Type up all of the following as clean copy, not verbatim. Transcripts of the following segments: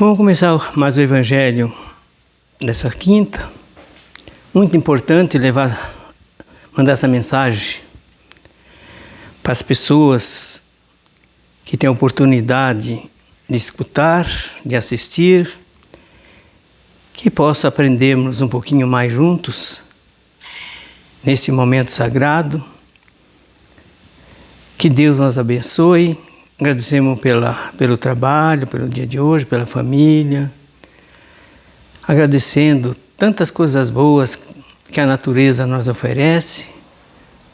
Vamos começar mais o Evangelho dessa quinta. Muito importante mandar essa mensagem para as pessoas que têm a oportunidade de escutar, de assistir, que possam aprendermos um pouquinho mais juntos nesse momento sagrado. Que Deus nos abençoe. Agradecemos pelo trabalho, pelo dia de hoje, pela família. Agradecendo tantas coisas boas que a natureza nos oferece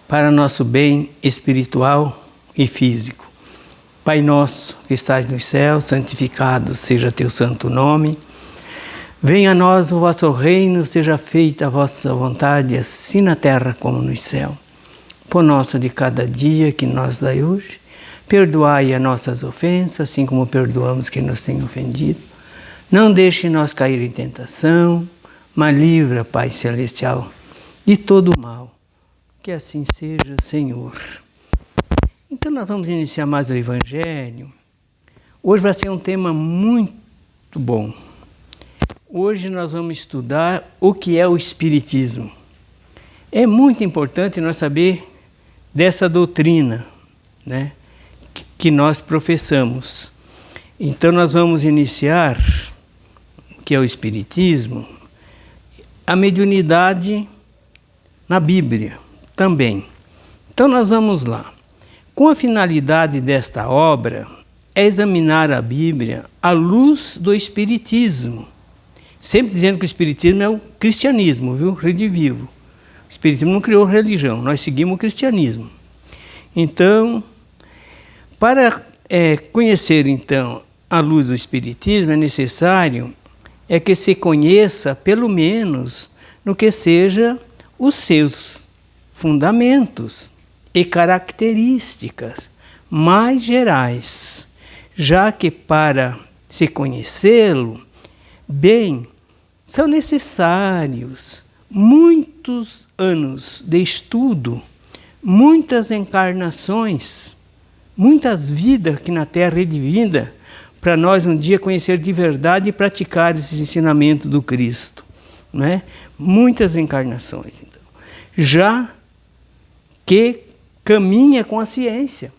para nosso bem espiritual e físico. Pai nosso que estás nos céus, santificado seja teu santo nome. Venha a nós o vosso reino, seja feita a vossa vontade, assim na terra como no céu. Pão nosso de cada dia que nos dai hoje. Perdoai as nossas ofensas, assim como perdoamos quem nos tem ofendido. Não deixe nós cair em tentação, mas livra, Pai Celestial, de todo o mal. Que assim seja, Senhor. Então nós vamos iniciar mais o Evangelho. Hoje vai ser um tema muito bom. Hoje nós vamos estudar o que é o Espiritismo. É muito importante nós saber dessa doutrina, né, que nós professamos. Então nós vamos iniciar o que é o Espiritismo, a mediunidade na Bíblia também. Então nós vamos lá. Com a finalidade desta obra é examinar a Bíblia à luz do Espiritismo. Sempre dizendo que o Espiritismo é o cristianismo, viu? Redivivo. O Espiritismo não criou religião, nós seguimos o cristianismo. Então, para conhecer então a luz do Espiritismo, é necessário que se conheça, pelo menos, no que seja os seus fundamentos e características mais gerais, já que para se conhecê-lo bem, são necessários muitos anos de estudo, muitas encarnações, muitas vidas aqui na Terra redivida, para nós um dia conhecer de verdade e praticar esse ensinamento do Cristo, né? Muitas encarnações, então. Já que caminha com a ciência.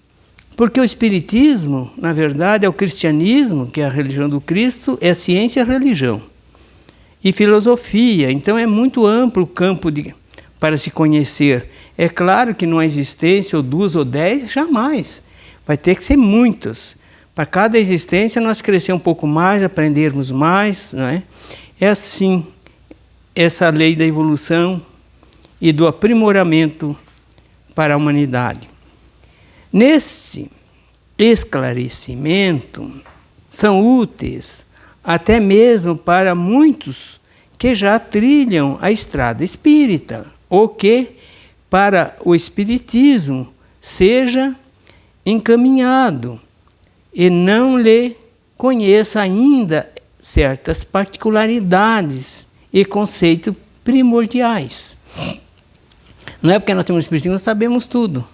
Porque o Espiritismo, na verdade, é o cristianismo, que é a religião do Cristo, é ciência e religião. E filosofia, então é muito amplo o campo para se conhecer. É claro que numa existência, ou 2 ou 10, jamais. Vai ter que ser muitas. Para cada existência nós crescer um pouco mais, aprendermos mais, não é? É assim, essa lei da evolução e do aprimoramento para a humanidade. Nesse esclarecimento são úteis até mesmo para muitos que já trilham a estrada espírita, ou que para o espiritismo seja encaminhado e não lhe conheça ainda certas particularidades e conceitos primordiais. Não é porque nós temos espiritismo, nós sabemos tudo.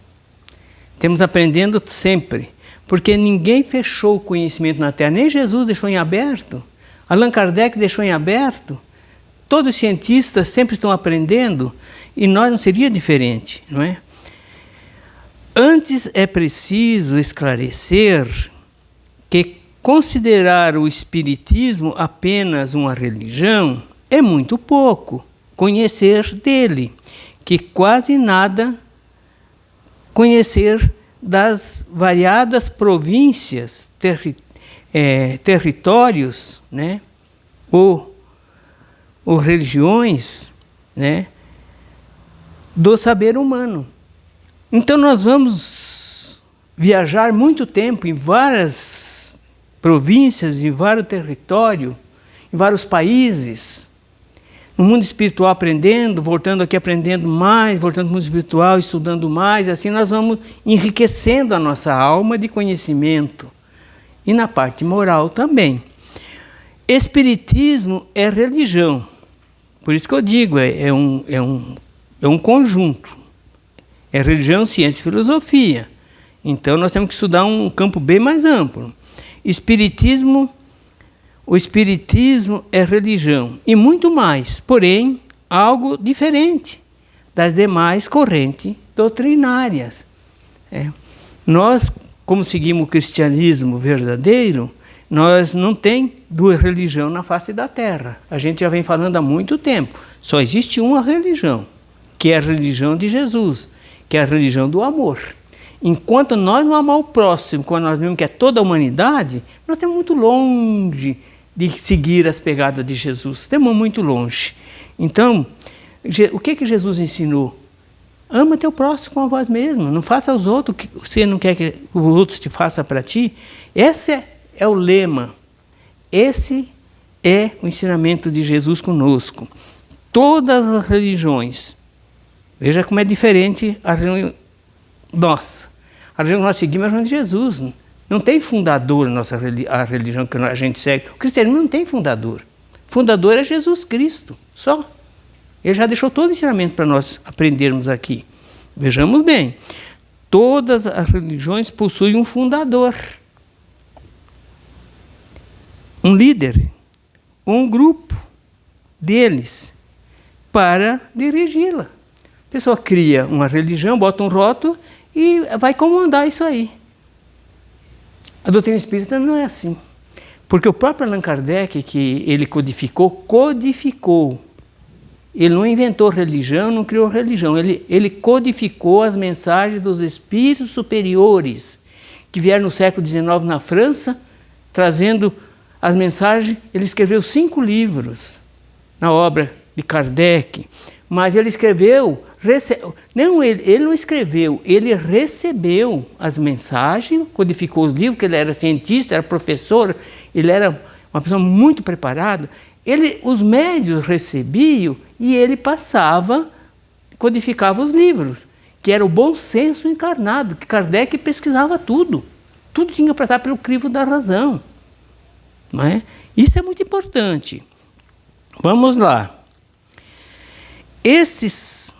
Temos aprendendo sempre, porque ninguém fechou o conhecimento na Terra, nem Jesus deixou em aberto, Allan Kardec deixou em aberto, todos os cientistas sempre estão aprendendo, e nós não seria diferente, não é? Antes é preciso esclarecer que considerar o Espiritismo apenas uma religião é muito pouco, conhecer dele, que quase nada conhecer das variadas províncias, territórios, né, ou religiões, né, do saber humano. Então nós vamos viajar muito tempo em várias províncias, em vários territórios, em vários países, no mundo espiritual aprendendo, voltando aqui aprendendo mais, voltando para o mundo espiritual, estudando mais, assim nós vamos enriquecendo a nossa alma de conhecimento. E na parte moral também. Espiritismo é religião. Por isso que eu digo, é um conjunto. É religião, ciência e filosofia. Então nós temos que estudar um campo bem mais amplo. Espiritismo, o Espiritismo é religião e muito mais, porém, algo diferente das demais correntes doutrinárias. Nós, como seguimos o cristianismo verdadeiro, nós não temos duas religiões na face da terra. A gente já vem falando há muito tempo. Só existe uma religião, que é a religião de Jesus, que é a religião do amor. Enquanto nós não amamos o próximo, quando nós vemos que é toda a humanidade, nós estamos muito longe de seguir as pegadas de Jesus. Estamos muito longe. Então, o que Jesus ensinou? Ama teu próximo como a vós mesmo. Não faça aos outros o que você não quer que os outros te façam para ti. Esse é o lema. Esse é o ensinamento de Jesus conosco. Todas as religiões, veja como é diferente a religião nossa. A religião que nós seguimos é a religião de Jesus. Não tem fundador a religião que a gente segue. O cristianismo não tem fundador. O fundador é Jesus Cristo, só. Ele já deixou todo o ensinamento para nós aprendermos aqui. Vejamos bem, todas as religiões possuem um fundador, um líder, um grupo deles para dirigi-la. A pessoa cria uma religião, bota um rótulo e vai comandar isso aí. A doutrina espírita não é assim. Porque o próprio Allan Kardec, que ele codificou. Ele não inventou religião, não criou religião. Ele codificou as mensagens dos espíritos superiores, que vieram no século XIX na França, trazendo as mensagens. Ele escreveu 5 livros na obra de Kardec. Mas ele escreveu, ele não escreveu, ele recebeu as mensagens, codificou os livros, porque ele era cientista, era professor, ele era uma pessoa muito preparada. Os médios recebiam e ele passava, codificava os livros, que era o bom senso encarnado, que Kardec pesquisava tudo. Tudo tinha que passar pelo crivo da razão. Não é? Isso é muito importante. Vamos lá. Esses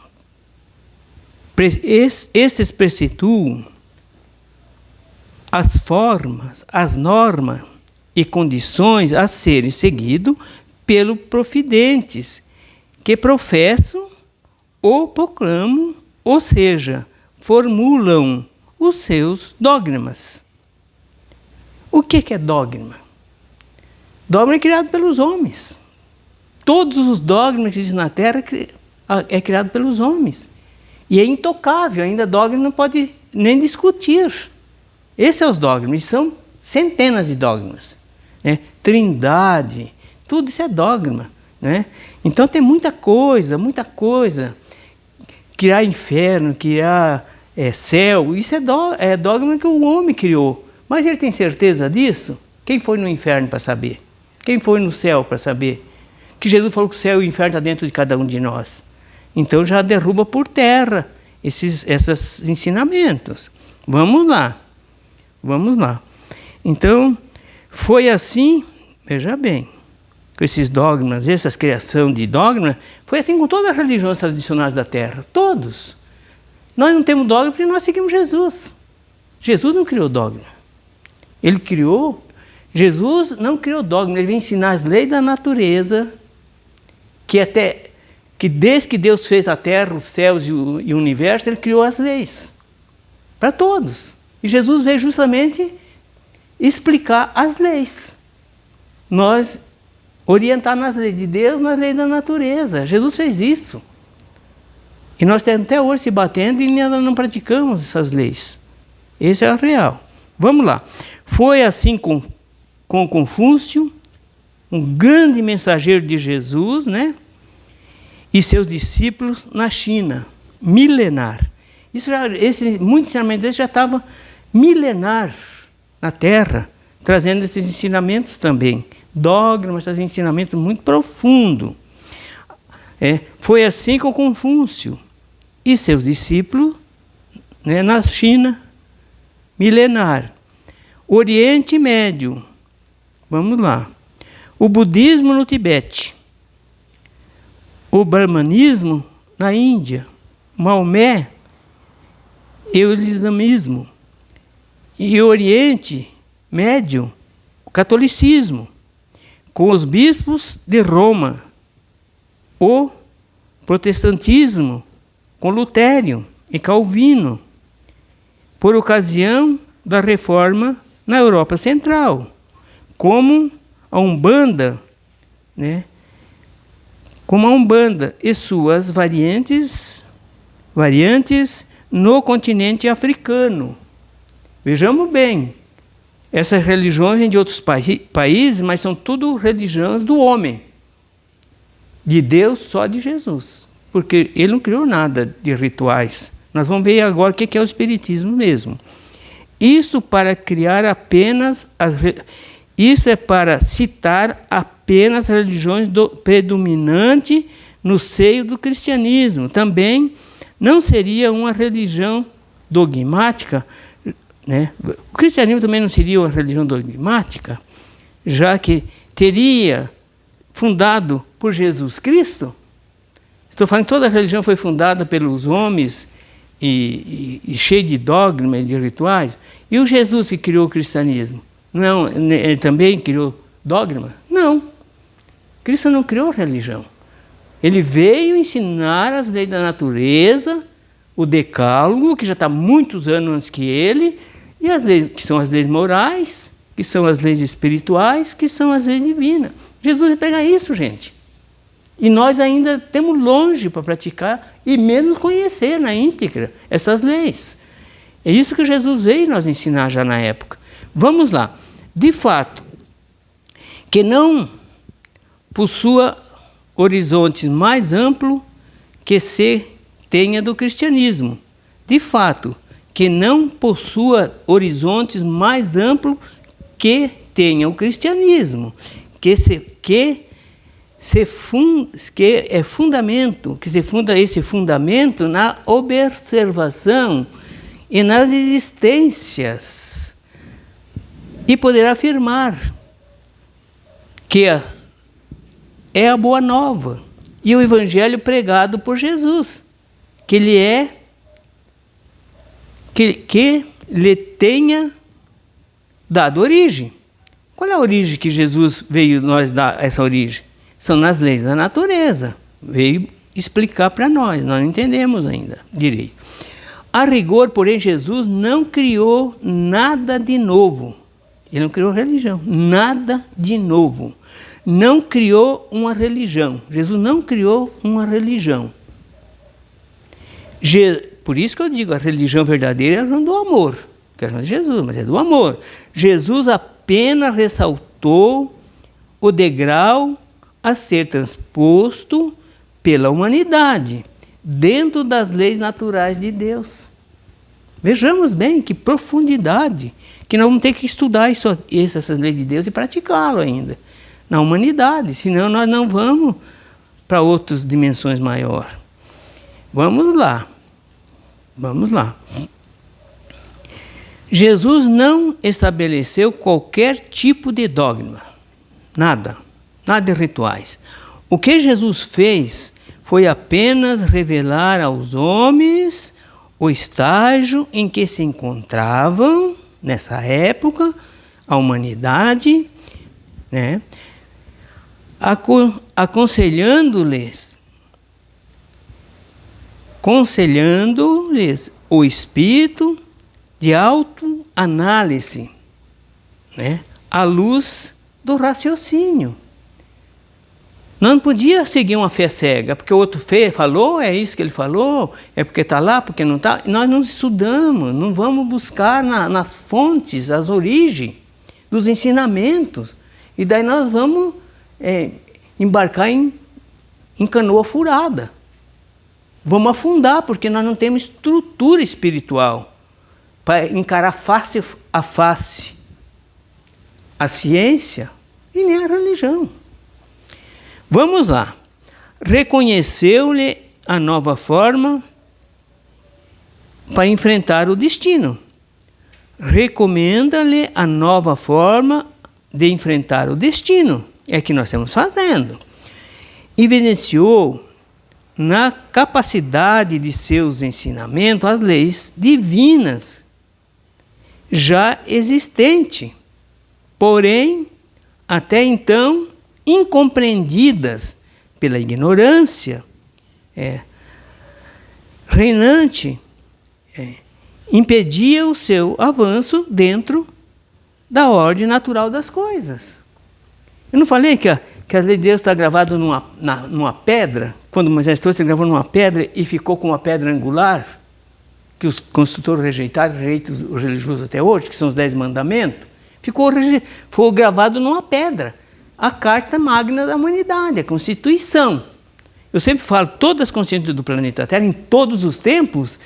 preceituam as formas, as normas e condições a serem seguidas pelos profidentes que professam ou proclamam, ou seja, formulam os seus dogmas. O que é dogma? Dogma é criado pelos homens. Todos os dogmas que existem na Terra é criado pelos homens. E é intocável, ainda dogma não pode nem discutir. Esses são os dogmas, e são centenas de dogmas. Né? Trindade, tudo isso é dogma. Né? Então tem muita coisa. Criar inferno, criar céu, isso é dogma que o homem criou. Mas ele tem certeza disso? Quem foi no inferno para saber? Quem foi no céu para saber? Que Jesus falou que o céu e o inferno está dentro de cada um de nós. Então já derruba por terra esses ensinamentos. Vamos lá. Então, foi assim, veja bem, com esses dogmas, essas criação de dogmas, foi assim com todas as religiões tradicionais da Terra, todos. Nós não temos dogma porque nós seguimos Jesus. Jesus não criou dogma. Jesus não criou dogma, ele veio ensinar as leis da natureza, que desde que Deus fez a terra, os céus e o universo, ele criou as leis para todos. E Jesus veio justamente explicar as leis. Nós orientar nas leis de Deus, nas leis da natureza. Jesus fez isso. E nós estamos até hoje se batendo e ainda não praticamos essas leis. Esse é o real. Vamos lá. Foi assim com Confúcio, um grande mensageiro de Jesus, né? E seus discípulos na China, milenar. Muito ensinamento desse já estava milenar na Terra, trazendo esses ensinamentos também. Dogmas, esses ensinamentos muito profundos. Foi assim com Confúcio e seus discípulos, né, na China, milenar. Oriente Médio, vamos lá. O budismo no Tibete. O brahmanismo na Índia, Maomé e o islamismo. E o Oriente Médio, o catolicismo. com os bispos de Roma, o protestantismo com Lutério e Calvino, por ocasião da reforma na Europa Central, como a Umbanda, né? Como a Umbanda e suas variantes no continente africano. Vejamos bem, essas religiões vêm de outros países, mas são tudo religiões do homem. De Deus, só de Jesus. Porque ele não criou nada de rituais. Nós vamos ver agora o que é o espiritismo mesmo. Isto para criar apenas isso é para citar apenas as religiões predominantes no seio do cristianismo. Também não seria uma religião dogmática, né? O cristianismo também não seria uma religião dogmática, já que teria fundado por Jesus Cristo. Estou falando que toda a religião foi fundada pelos homens e cheia de dogmas e de rituais. E o Jesus que criou o cristianismo? Não, ele também criou dogma? Não. Cristo não criou religião. Ele veio ensinar as leis da natureza, o decálogo, que já está muitos anos antes que ele, e as leis, que são as leis morais, que são as leis espirituais, que são as leis divinas. Jesus vai pegar isso, gente. E nós ainda temos longe para praticar e mesmo conhecer na íntegra essas leis. É isso que Jesus veio nos ensinar já na época. Vamos lá. De fato, que não possua horizonte mais amplo que se tenha do cristianismo. De fato, que não possua horizontes mais amplos que tenha o cristianismo, que se funda esse fundamento na observação e nas existências. E poderá afirmar que é a boa nova e o evangelho pregado por Jesus, que ele é, que lhe tenha dado origem. Qual é a origem que Jesus veio nos dar essa origem? São nas leis da natureza. Veio explicar para nós não entendemos ainda direito. A rigor, porém, Jesus não criou nada de novo. Ele não criou religião, nada de novo. Não criou uma religião. Jesus não criou uma religião. Por isso que eu digo, a religião verdadeira é a religião do amor. Que é a religião de Jesus, mas é do amor. Jesus apenas ressaltou o degrau a ser transposto pela humanidade, dentro das leis naturais de Deus. Vejamos bem que profundidade, que nós vamos ter que estudar essas leis de Deus e praticá-lo ainda, na humanidade, senão nós não vamos para outras dimensões maiores. Vamos lá. Jesus não estabeleceu qualquer tipo de dogma, nada de rituais. O que Jesus fez foi apenas revelar aos homens o estágio em que se encontravam, nessa época, a humanidade, né? Aconselhando-lhes o espírito de autoanálise, né? À luz do raciocínio. Não podia seguir uma fé cega, porque o outro falou, é isso que ele falou, é porque está lá, porque não está. Nós não estudamos, não vamos buscar nas fontes, as origens dos ensinamentos. E daí nós vamos embarcar em canoa furada. Vamos afundar, porque nós não temos estrutura espiritual para encarar face a face a ciência e nem a religião. Vamos lá. Reconheceu-lhe a nova forma para enfrentar o destino. Recomenda-lhe a nova forma de enfrentar o destino. É o que nós estamos fazendo. Evidenciou na capacidade de seus ensinamentos as leis divinas já existentes, porém, até então incompreendidas pela ignorância reinante, impedia o seu avanço dentro da ordem natural das coisas. Eu não falei que a lei de Deus está gravada numa pedra? Quando Moisés trouxe, ele gravou numa pedra e ficou com uma pedra angular, que os construtores rejeitaram, rejeitam os religiosos até hoje, que são os 10 mandamentos, foi gravado numa pedra. A Carta Magna da Humanidade, a Constituição. Eu sempre falo, todas as constituições do planeta Terra, em todos os tempos,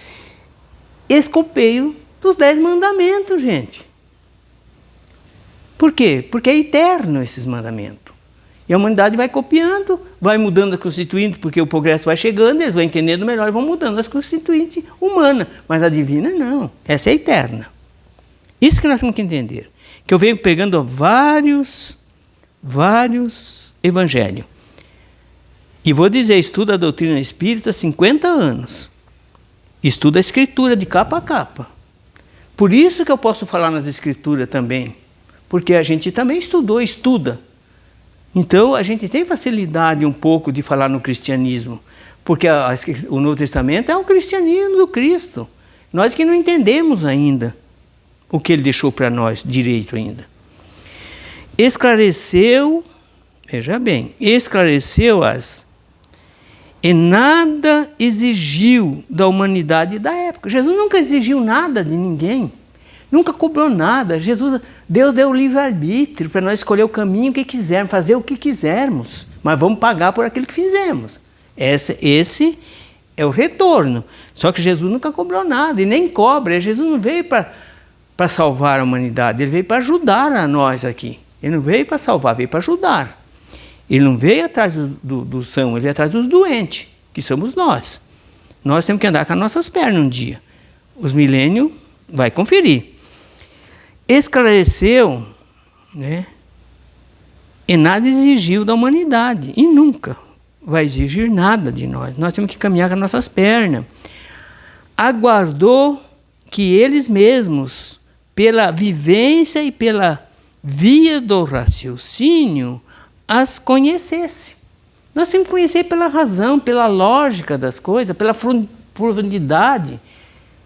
escopeio dos 10 mandamentos, gente. Por quê? Porque é eterno esses mandamentos. E a humanidade vai copiando, vai mudando a constituinte, porque o progresso vai chegando, eles vão entendendo melhor e vão mudando as constituintes humanas. Mas a divina não, essa é eterna. Isso que nós temos que entender. Que eu venho pegando vários evangelhos. E vou dizer, estudo a doutrina espírita há 50 anos. Estudo a escritura de capa a capa. Por isso que eu posso falar nas escrituras também. Porque a gente também estuda. Então, a gente tem facilidade um pouco de falar no cristianismo, porque o Novo Testamento é o cristianismo do Cristo. Nós que não entendemos ainda o que ele deixou para nós direito ainda. Esclareceu, veja bem, esclareceu-as e nada exigiu da humanidade da época. Jesus nunca exigiu nada de ninguém. Nunca cobrou nada. Deus deu o livre-arbítrio para nós escolher o caminho que quisermos, fazer o que quisermos, mas vamos pagar por aquilo que fizemos. Esse é o retorno. Só que Jesus nunca cobrou nada e nem cobra. Jesus não veio para salvar a humanidade, ele veio para ajudar a nós aqui. Ele não veio para salvar, veio para ajudar. Ele não veio atrás do são, ele veio atrás dos doentes, que somos nós. Nós temos que andar com as nossas pernas um dia. Os milênios vai conferir. Esclareceu, né? E nada exigiu da humanidade. E nunca vai exigir nada de nós. Nós temos que caminhar com as nossas pernas. Aguardou que eles mesmos, pela vivência e pela via do raciocínio, as conhecessem. Nós temos que conhecer pela razão, pela lógica das coisas, pela profundidade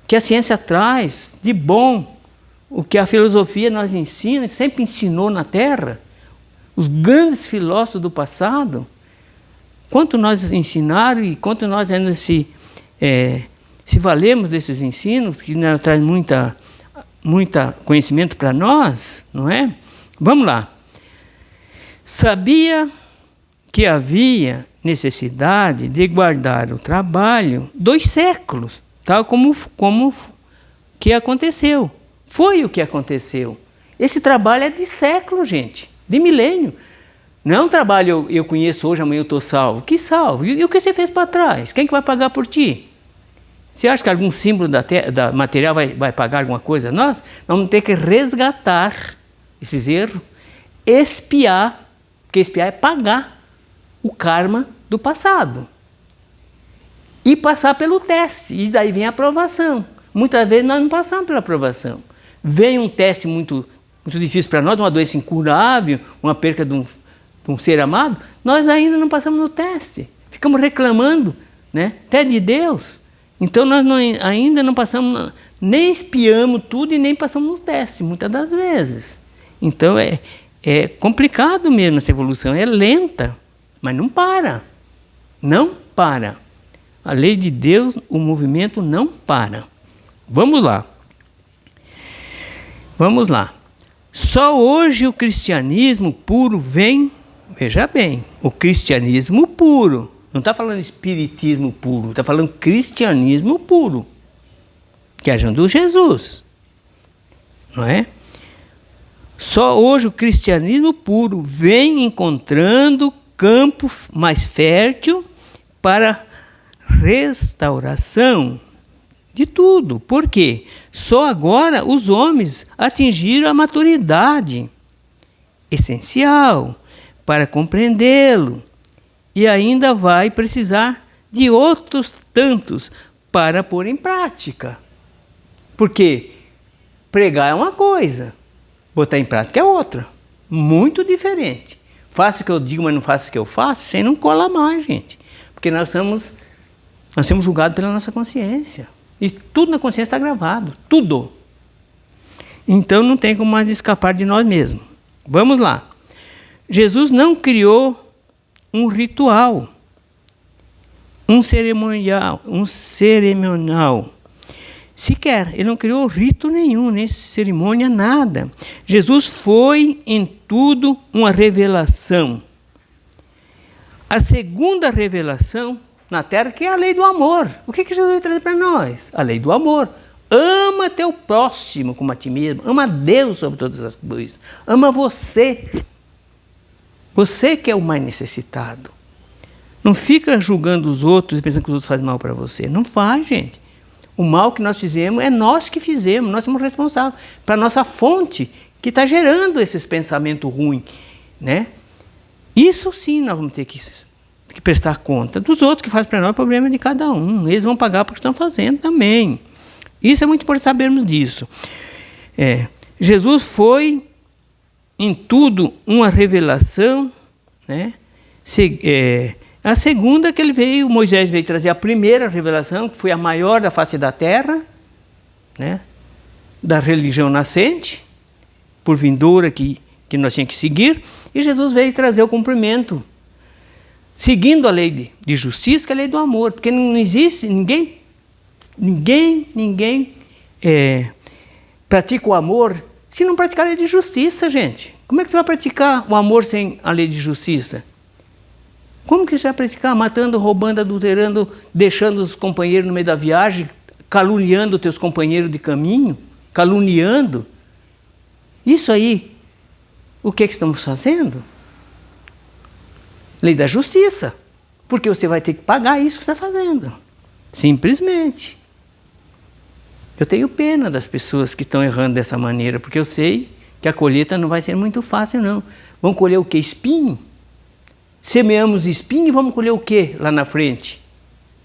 que a ciência traz de bom, o que a filosofia nos ensina, sempre ensinou na Terra, os grandes filósofos do passado, quanto nós ensinaram e quanto nós ainda se valemos desses ensinos, que traz muita conhecimento para nós, não é? Vamos lá. Sabia que havia necessidade de guardar o trabalho 2 séculos, tal como que aconteceu. Foi o que aconteceu. Esse trabalho é de século, gente, de milênio. Não é um trabalho eu conheço hoje, amanhã eu estou salvo. Que salvo? E o que você fez para trás? Quem que vai pagar por ti? Você acha que algum símbolo da material vai pagar alguma coisa a nós? Nós vamos ter que resgatar esses erros, expiar, porque expiar é pagar o karma do passado. E passar pelo teste, e daí vem a aprovação. Muitas vezes nós não passamos pela aprovação. Vem um teste muito difícil para nós, uma doença incurável, uma perca de um ser amado, nós ainda não passamos no teste. Ficamos reclamando, né? Até de Deus. Então nós ainda não passamos, nem espiamos tudo e nem passamos no teste, muitas das vezes. Então é complicado mesmo essa evolução, é lenta, mas não para. Não para. A lei de Deus, o movimento não para. Vamos lá. Vamos lá. Só hoje o cristianismo puro vem, veja bem, o cristianismo puro. Não está falando espiritismo puro, está falando cristianismo puro. Que é do Jesus. Não é? Só hoje o cristianismo puro vem encontrando campo mais fértil para restauração de tudo. Por quê? Só agora os homens atingiram a maturidade essencial para compreendê-lo e ainda vai precisar de outros tantos para pôr em prática. Porque pregar é uma coisa, botar em prática é outra, muito diferente. faça o que eu digo, mas não faça o que eu faço, isso aí não cola mais, gente. Porque nós somos julgados pela nossa consciência. E tudo na consciência está gravado, tudo. Então não tem como mais escapar de nós mesmos. Vamos lá. Jesus não criou um ritual, um cerimonial, sequer. Ele não criou rito nenhum, nem cerimônia, nada. Jesus foi em tudo uma revelação. A segunda revelação na Terra, que é a lei do amor. O que Jesus vai trazer para nós? A lei do amor. Ama teu próximo como a ti mesmo. Ama Deus sobre todas as coisas. Ama você. Você que é o mais necessitado. Não fica julgando os outros e pensando que os outros fazem mal para você. Não faz, gente. O mal que nós fizemos é nós que fizemos. Nós somos responsáveis para a nossa fonte que está gerando esses pensamentos ruins, né? Isso sim nós vamos ter que prestar conta. Dos outros que fazem para nós, o problema é de cada um. Eles vão pagar porque estão fazendo também. Isso é muito importante sabermos disso. Jesus foi em tudo uma revelação, né? A segunda que Moisés veio trazer a primeira revelação, que foi a maior da face da terra, né? Da religião nascente, por vindoura que nós tínhamos que seguir, e Jesus veio trazer o cumprimento, seguindo a lei de justiça, que é a lei do amor, porque não existe ninguém pratica o amor se não praticar a lei de justiça, gente. Como é que você vai praticar o amor sem a lei de justiça? Como que você vai praticar? Matando, roubando, adulterando, deixando os companheiros no meio da viagem, caluniando teus companheiros de caminho, caluniando. Isso aí, o que estamos fazendo? Lei da justiça. Porque você vai ter que pagar isso que você está fazendo. Simplesmente. Eu tenho pena das pessoas que estão errando dessa maneira, porque eu sei que a colheita não vai ser muito fácil, não. Vão colher o quê? Espinho? Semeamos espinho e vamos colher o quê lá na frente?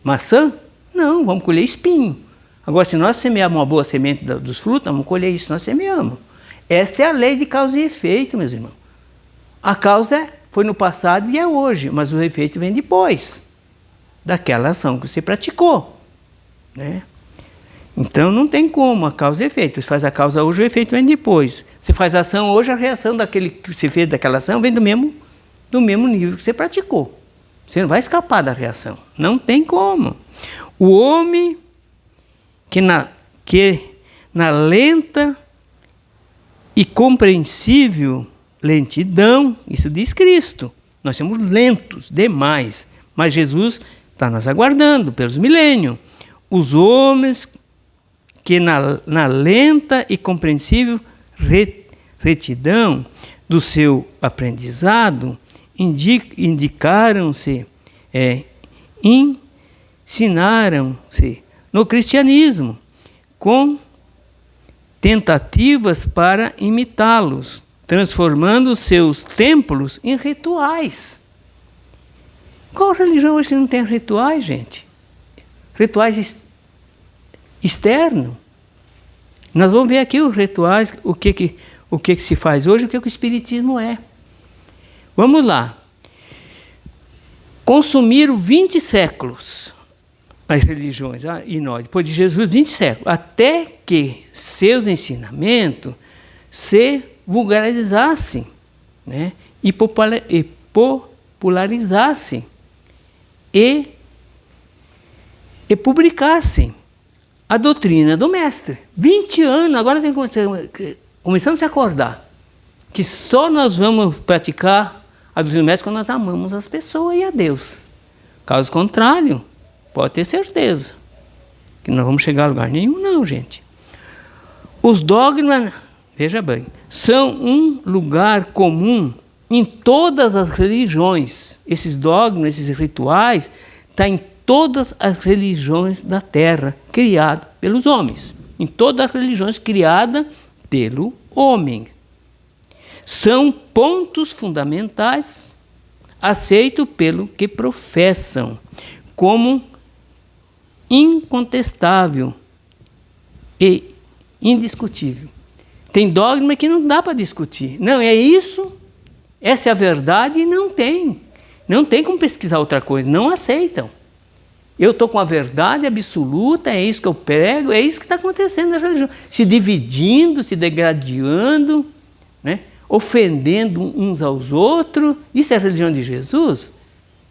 Maçã? Não, vamos colher espinho. Agora, se nós semearmos uma boa semente dos frutos, vamos colher isso que nós semeamos. Esta é a lei de causa e efeito, meus irmãos. A causa foi no passado e é hoje, mas o efeito vem depois daquela ação que você praticou, né? Então não tem como, a causa e efeito. Você faz a causa hoje, o efeito vem depois. Você faz a ação hoje, a reação daquele que você fez daquela ação vem do mesmo nível que você praticou. Você não vai escapar da reação. Não tem como. O homem que na lenta e compreensível lentidão, isso diz Cristo. Nós somos lentos demais, mas Jesus está nos aguardando pelos milênios. Os homens que na lenta e compreensível retidão do seu aprendizado ensinaram-se no cristianismo com tentativas para imitá-los, transformando seus templos em rituais. Qual religião hoje que não tem rituais, gente? Rituais externos. Nós vamos ver aqui os rituais, o que se faz hoje, o que o Espiritismo é. Vamos lá. Consumiram 20 séculos as religiões, e nós, depois de Jesus, 20 séculos, até que seus ensinamentos se vulgarizassem, né? E popularizassem e publicassem a doutrina do Mestre. 20 anos, agora começamos a se acordar que só nós vamos praticar a doutrina do Mestre quando nós amamos as pessoas e a Deus. Caso contrário, pode ter certeza que não vamos chegar a lugar nenhum, não, gente. Os dogmas, veja bem, são um lugar comum em todas as religiões. Esses dogmas, esses rituais, estão em todas as religiões da Terra, criadas pelos homens. Em todas as religiões criadas pelo homem. São pontos fundamentais aceitos pelo que professam, como incontestável e indiscutível. Tem dogma que não dá para discutir. Não, é isso Essa é a verdade e não tem. Não tem como pesquisar outra coisa, não aceitam. Eu estou com a verdade absoluta, é isso que eu prego, é isso que está acontecendo na religião. Se dividindo, se degradando, né? Ofendendo uns aos outros. Isso é a religião de Jesus?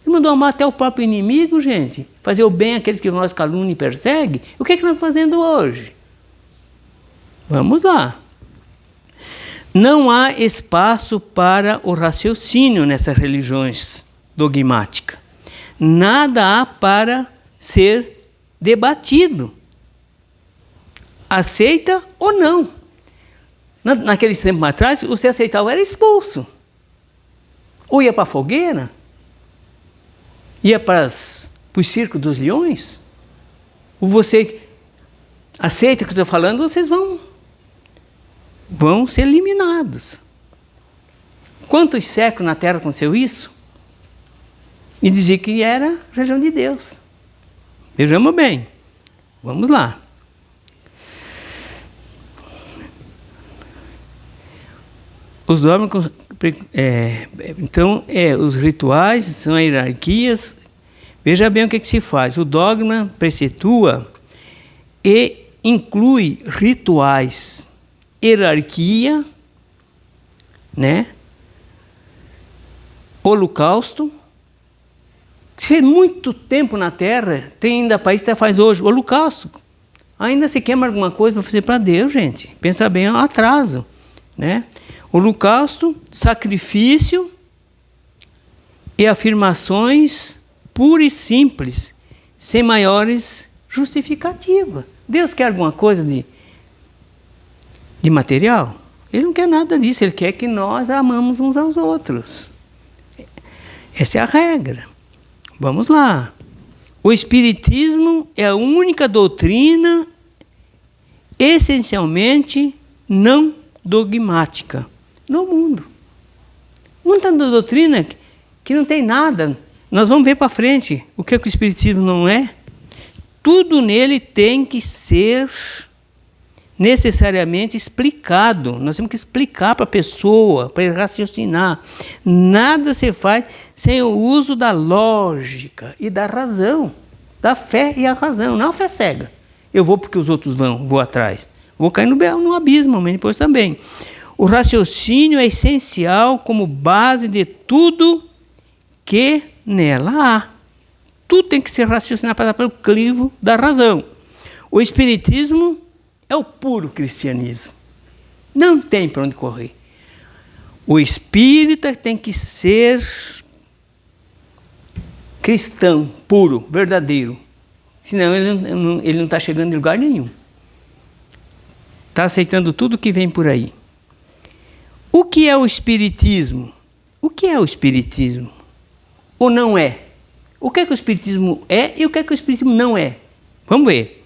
Ele mandou amar até o próprio inimigo, gente. Fazer o bem àqueles que nós caluniam e perseguem. O que é que nós estamos fazendo hoje? Vamos lá. Não há espaço para o raciocínio nessas religiões dogmáticas. Nada há para ser debatido. Aceita ou não. Naqueles tempos atrás, você aceitava, era expulso. Ou ia para a fogueira, ia para o circo dos leões. Ou você aceita o que eu estou falando, vocês vão ser eliminados. Quantos séculos na Terra aconteceu isso? E dizia que era a religião de Deus. Vejamos bem. Vamos lá. Os dogmas, então, os rituais são hierarquias. Veja bem o que se faz. O dogma preceitua e inclui rituais, hierarquia, né? Holocausto. Fez muito tempo na Terra, tem ainda país que faz hoje, holocausto. Ainda se queima alguma coisa para fazer para Deus, gente. Pensa bem, é um atraso, né? Holocausto, sacrifício e afirmações puras e simples, sem maiores justificativas. Deus quer alguma coisa de material? Ele não quer nada disso, Ele quer que nós amamos uns aos outros. Essa é a regra. Vamos lá. O Espiritismo é a única doutrina essencialmente não dogmática no mundo. Muita doutrina que não tem nada. Nós vamos ver para frente o que o Espiritismo não é. Tudo nele tem que ser necessariamente explicado. Nós temos que explicar para a pessoa, para ele raciocinar. Nada se faz sem o uso da lógica e da razão, da fé e a razão, não a fé cega. Eu vou porque os outros vou atrás. Vou cair no abismo, mas depois também. O raciocínio é essencial como base de tudo que nela há. Tudo tem que ser raciocinado para pelo crivo da razão. O Espiritismo é o puro cristianismo. Não tem para onde correr. O espírita tem que ser cristão, puro, verdadeiro. Senão ele não está chegando em lugar nenhum. Está aceitando tudo que vem por aí. O que é o Espiritismo? O que é o Espiritismo? Ou não é? O que é que o Espiritismo é e o que é que o Espiritismo não é? Vamos ver.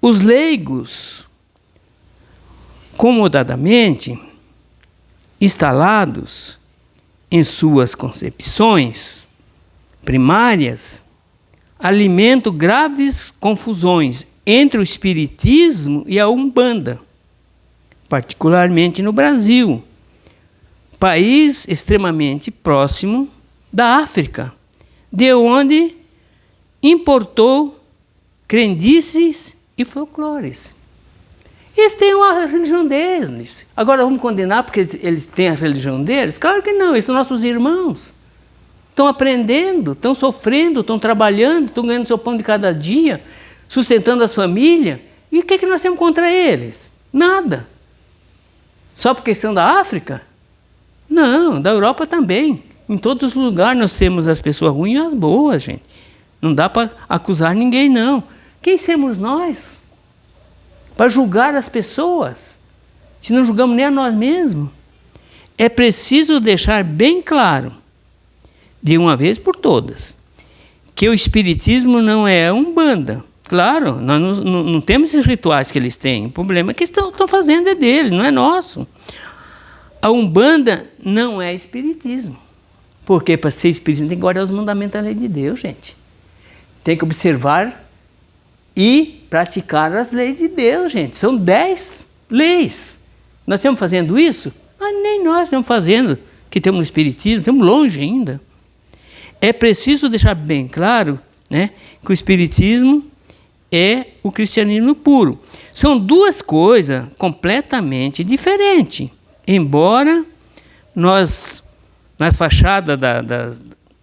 Os leigos, comodadamente instalados em suas concepções primárias, alimentam graves confusões entre o Espiritismo e a Umbanda, particularmente no Brasil, país extremamente próximo da África, de onde importou crendices e folclores. Eles têm a religião deles. Agora vamos condenar porque eles têm a religião deles? Claro que não, eles são nossos irmãos. Estão aprendendo, estão sofrendo, estão trabalhando, estão ganhando seu pão de cada dia, sustentando as famílias. E o que é que nós temos contra eles? Nada. Só porque são da África? Não, da Europa também. Em todos os lugares nós temos as pessoas ruins e as boas, gente. Não dá para acusar ninguém, não. Quem somos nós para julgar as pessoas, se não julgamos nem a nós mesmos? É preciso deixar bem claro, de uma vez por todas, que o Espiritismo não é Umbanda. Claro, nós não temos esses rituais que eles têm. O problema é que estão fazendo é deles, não é nosso. A Umbanda não é Espiritismo. Porque para ser Espiritismo tem que guardar os mandamentos da lei de Deus, gente. Tem que observar e praticar as leis de Deus, gente. São 10 leis. Nós estamos fazendo isso? Mas nem nós estamos fazendo. que temos no Espiritismo, estamos longe ainda. É preciso deixar bem claro, né, que o Espiritismo é o cristianismo puro. São duas coisas completamente diferentes. Embora nós, nas fachadas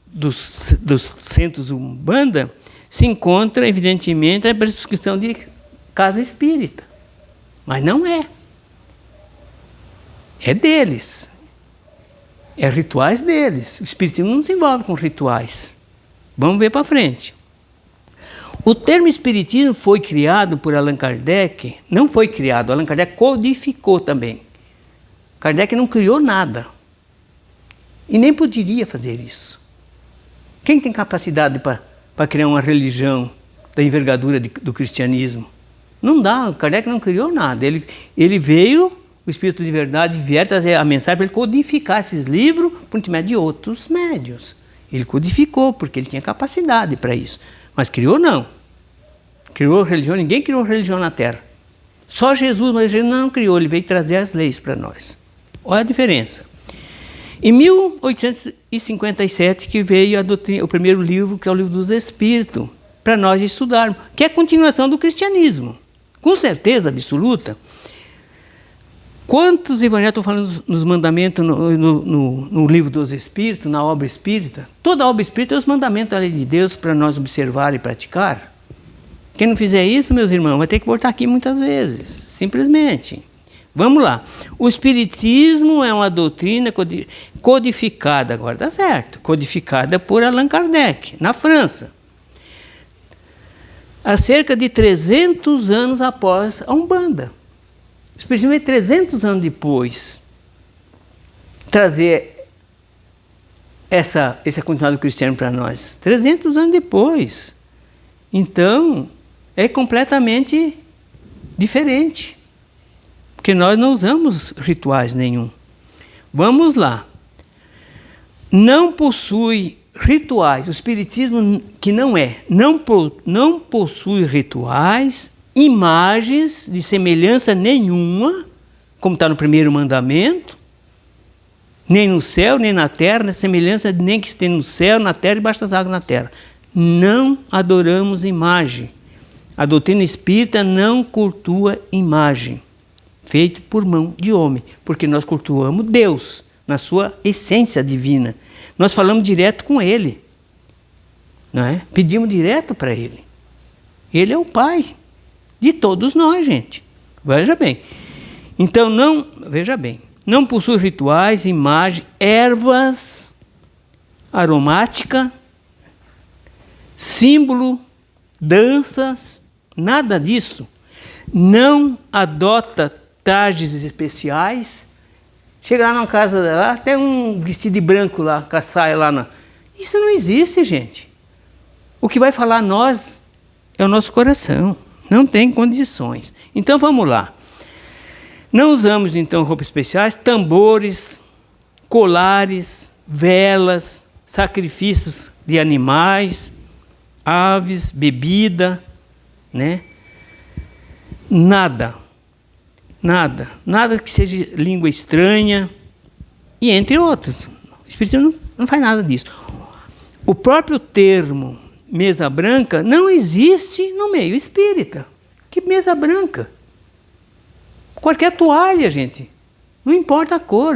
dos centros Umbanda, se encontra, evidentemente, a prescrição de casa espírita. Mas não é. É deles. É rituais deles. O Espiritismo não se envolve com rituais. Vamos ver para frente. O termo Espiritismo foi criado por Allan Kardec. Não foi criado, Allan Kardec codificou também. Kardec não criou nada. E nem poderia fazer isso. Quem tem capacidade para criar uma religião da envergadura do cristianismo? Não dá, Kardec não criou nada. Ele veio, o Espírito de Verdade, vier trazer a mensagem para ele codificar esses livros por intermédio de outros médios. Ele codificou, porque ele tinha capacidade para isso. Mas criou não. Criou religião, ninguém criou religião na Terra. Só Jesus, mas Jesus não criou, ele veio trazer as leis para nós. Olha a diferença. Em 1857 que veio o primeiro livro, que é o Livro dos Espíritos, para nós estudarmos, que é a continuação do cristianismo. Com certeza absoluta. Quantos evangelhos estão falando nos mandamentos no Livro dos Espíritos, na obra espírita? Toda a obra espírita é os mandamentos da lei de Deus para nós observar e praticar. Quem não fizer isso, meus irmãos, vai ter que voltar aqui muitas vezes, simplesmente. Vamos lá. O Espiritismo é uma doutrina codificada, agora está certo, codificada por Allan Kardec, na França. Há cerca de 300 anos após a Umbanda. O Espiritismo veio 300 anos depois trazer esse continuado cristiano para nós. 300 anos depois. Então, é completamente diferente. Porque nós não usamos rituais nenhum. Vamos lá. Não possui rituais. O Espiritismo que não possui rituais, imagens de semelhança nenhuma, como está no primeiro mandamento, nem no céu, nem na terra, semelhança nem que esteja no céu, na terra e debaixo das águas na terra. Não adoramos imagem. A doutrina espírita não cultua imagem, feita por mão de homem, porque nós cultuamos Deus, na sua essência divina. Nós falamos direto com Ele, não é? Pedimos direto para Ele. Ele é o Pai de todos nós, gente. Veja bem. Então, não possui rituais, imagem, ervas, aromática, símbolo, danças, nada disso. Não adota trajes especiais. Chega lá na casa dela, até um vestido de branco lá, com a saia lá. Isso não existe, gente. O que vai falar a nós é o nosso coração. Não tem condições. Então vamos lá. Não usamos então roupas especiais, tambores, colares, velas, sacrifícios de animais, aves, bebida, né? Nada que seja língua estranha, e entre outros. O Espiritismo não faz nada disso. O próprio termo mesa branca não existe no meio espírita. Que mesa branca? Qualquer toalha, gente. Não importa a cor,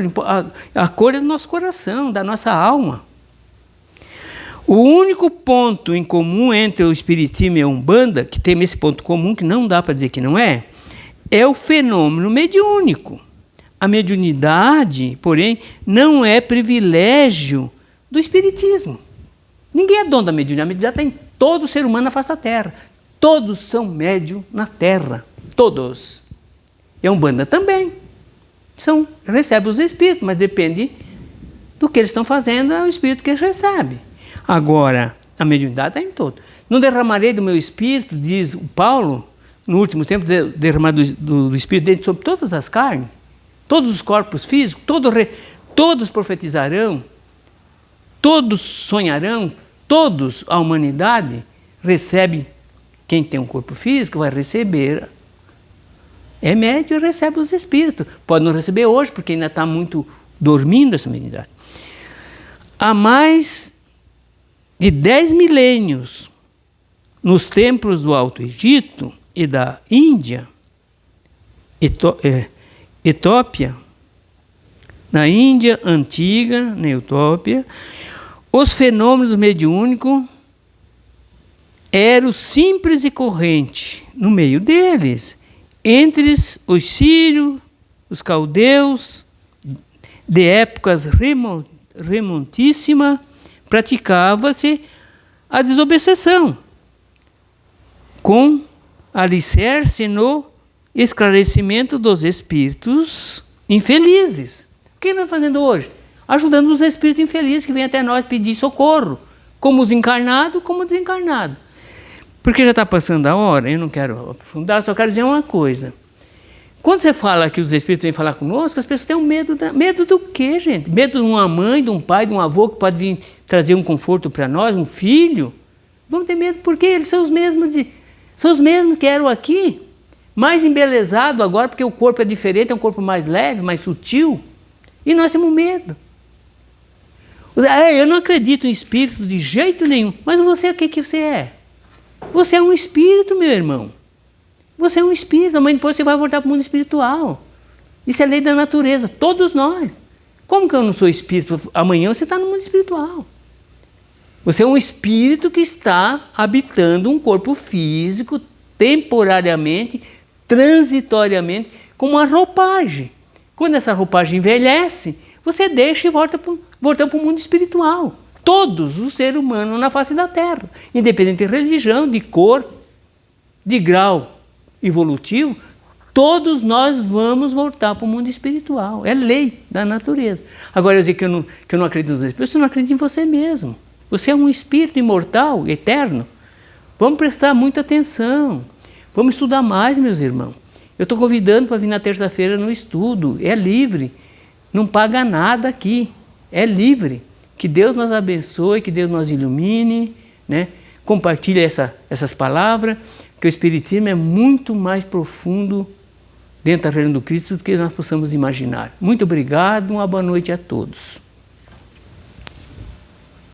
a cor é do nosso coração, da nossa alma. O único ponto em comum entre o Espiritismo e a Umbanda, que tem esse ponto comum, que não dá para dizer que não é o fenômeno mediúnico. A mediunidade, porém, não é privilégio do Espiritismo. Ninguém é dono da mediunidade. A mediunidade está em todo ser humano na face da Terra. Todos são médium na Terra. Todos. E a Umbanda também. Recebe os espíritos, mas depende do que eles estão fazendo, é o espírito que eles recebem. Agora, a mediunidade está em todo. Não derramarei do meu espírito, diz o Paulo, no último tempo, derramar do espírito dele sobre todas as carnes, todos os corpos físicos, todos profetizarão, todos sonharão, todos, a humanidade recebe. Quem tem um corpo físico vai receber. É médium e recebe os espíritos. Pode não receber hoje, porque ainda está muito dormindo essa mediunidade. Há mais de 10 milênios, nos templos do Alto Egito e da Índia, Etiópia, na Índia antiga, na Etiópia, os fenômenos mediúnicos eram simples e correntes no meio deles, entre os sírios, os caldeus, de épocas remontíssimas, praticava-se a desobsessão, com alicerce no esclarecimento dos espíritos infelizes. O que nós estamos fazendo hoje? Ajudando os espíritos infelizes que vêm até nós pedir socorro, como os encarnados, como os desencarnados. Porque já está passando a hora, eu não quero aprofundar, só quero dizer uma coisa. Quando você fala que os espíritos vêm falar conosco, as pessoas têm um medo. Medo do quê, gente? Medo de uma mãe, de um pai, de um avô que pode vir trazer um conforto para nós, um filho? Vamos ter medo porque eles são os mesmos que eram aqui, mais embelezados agora, porque o corpo é diferente, é um corpo mais leve, mais sutil, e nós temos medo. Eu não acredito em espírito de jeito nenhum, mas você, o que você é? Você é um espírito, meu irmão. Você é um espírito, amanhã depois você vai voltar para o mundo espiritual. Isso é lei da natureza, todos nós. Como que eu não sou espírito? Amanhã você está no mundo espiritual. Você é um espírito que está habitando um corpo físico, temporariamente, transitoriamente, com uma roupagem. Quando essa roupagem envelhece, você deixa e volta para o mundo espiritual. Todos os seres humanos na face da Terra, independente de religião, de cor, de grau evolutivo, todos nós vamos voltar para o mundo espiritual. É lei da natureza. Agora, eu dizer que eu não acredito nos espíritos, você não acredita em você mesmo. Você é um espírito imortal, eterno. Vamos prestar muita atenção. Vamos estudar mais, meus irmãos. Eu estou convidando para vir na terça-feira no estudo. É livre. Não paga nada aqui. É livre. Que Deus nos abençoe, que Deus nos ilumine, né? Compartilhe essas palavras, que o Espiritismo é muito mais profundo dentro da religião do Cristo do que nós possamos imaginar. Muito obrigado, uma boa noite a todos.